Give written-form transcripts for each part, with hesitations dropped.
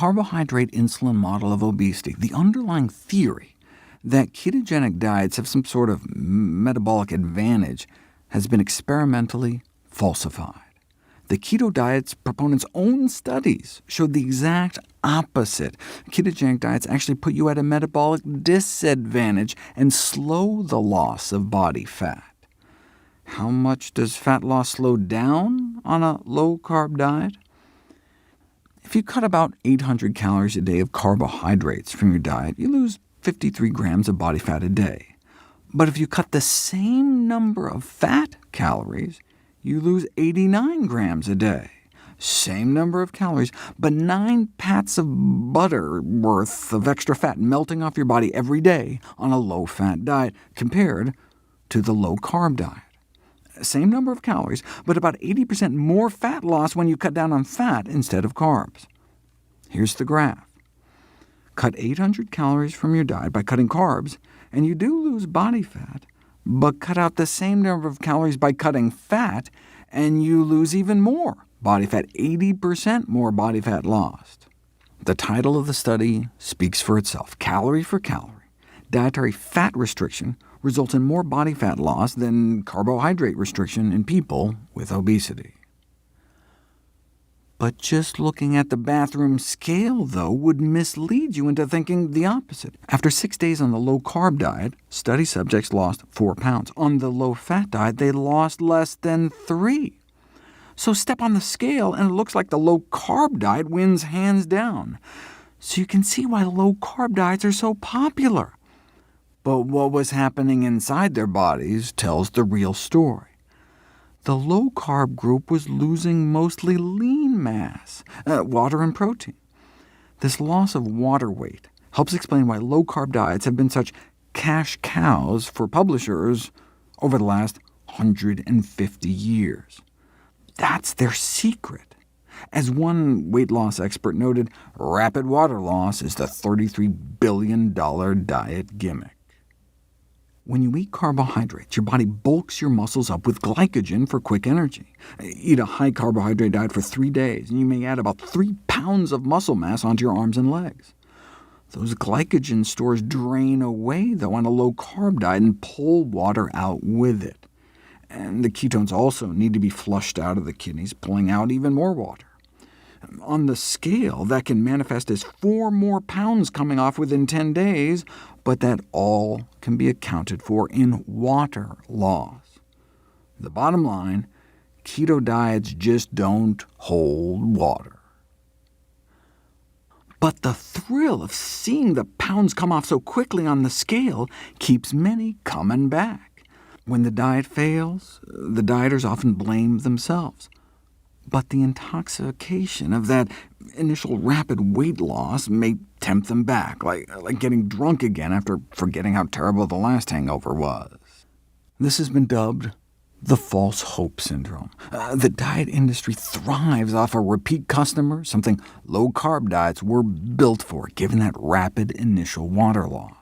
carbohydrate insulin model of obesity, the underlying theory that ketogenic diets have some sort of metabolic advantage has been experimentally falsified. The keto diet's proponents' own studies showed the exact opposite. Ketogenic diets actually put you at a metabolic disadvantage and slow the loss of body fat. How much does fat loss slow down on a low-carb diet? If you cut about 800 calories a day of carbohydrates from your diet, you lose 53 grams of body fat a day. But if you cut the same number of fat calories, you lose 89 grams a day. Same number of calories, but 9 pats of butter worth of extra fat melting off your body every day on a low-fat diet, compared to the low-carb diet. Same number of calories, but about 80% more fat loss when you cut down on fat instead of carbs. Here's the graph. Cut 800 calories from your diet by cutting carbs, and you do lose body fat, but cut out the same number of calories by cutting fat, and you lose even more body fat, 80% more body fat lost. The title of the study speaks for itself. Calorie for calorie, dietary fat restriction results in more body fat loss than carbohydrate restriction in people with obesity. But just looking at the bathroom scale, though, would mislead you into thinking the opposite. After 6 days on the low-carb diet, study subjects lost 4 pounds. On the low-fat diet, they lost less than 3. So step on the scale, and it looks like the low-carb diet wins hands down. So you can see why low-carb diets are so popular. But what was happening inside their bodies tells the real story. The low-carb group was losing mostly lean mass, water and protein. This loss of water weight helps explain why low-carb diets have been such cash cows for publishers over the last 150 years. That's their secret. As one weight loss expert noted, rapid water loss is the $33 billion diet gimmick. When you eat carbohydrates, your body bulks your muscles up with glycogen for quick energy. Eat a high-carbohydrate diet for 3 days, and you may add about 3 pounds of muscle mass onto your arms and legs. Those glycogen stores drain away, though, on a low-carb diet and pull water out with it. And the ketones also need to be flushed out of the kidneys, pulling out even more water. On the scale, that can manifest as 4 more pounds coming off within 10 days, but that all can be accounted for in water loss. The bottom line, keto diets just don't hold water. But the thrill of seeing the pounds come off so quickly on the scale keeps many coming back. When the diet fails, the dieters often blame themselves. But the intoxication of that initial rapid weight loss may tempt them back, like getting drunk again after forgetting how terrible the last hangover was. This has been dubbed the false hope syndrome. The diet industry thrives off a repeat customer, something low-carb diets were built for, given that rapid initial water loss.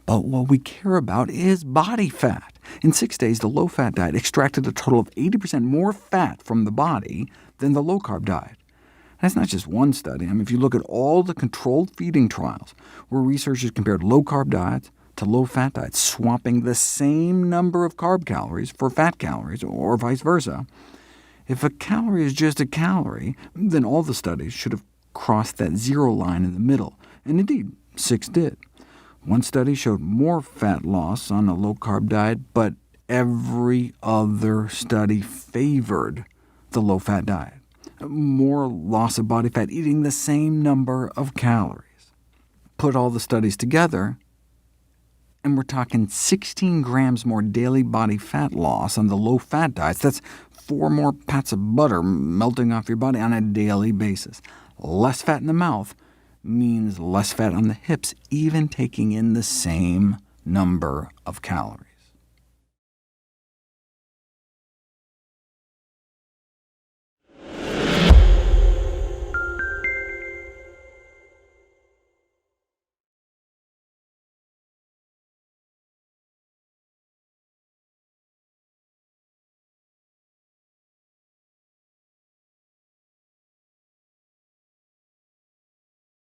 But what we care about is body fat. In 6 days, the low-fat diet extracted a total of 80% more fat from the body than the low-carb diet. That's not just one study. If you look at all the controlled feeding trials, where researchers compared low-carb diets to low-fat diets, swapping the same number of carb calories for fat calories, or vice versa, if a calorie is just a calorie, then all the studies should have crossed that zero line in the middle, and indeed, 6 did. One study showed more fat loss on a low-carb diet, but every other study favored the low-fat diet. More loss of body fat eating the same number of calories. Put all the studies together, and we're talking 16 grams more daily body fat loss on the low-fat diets. That's 4 more pats of butter melting off your body on a daily basis. Less fat in the mouth means less fat on the hips, even taking in the same number of calories.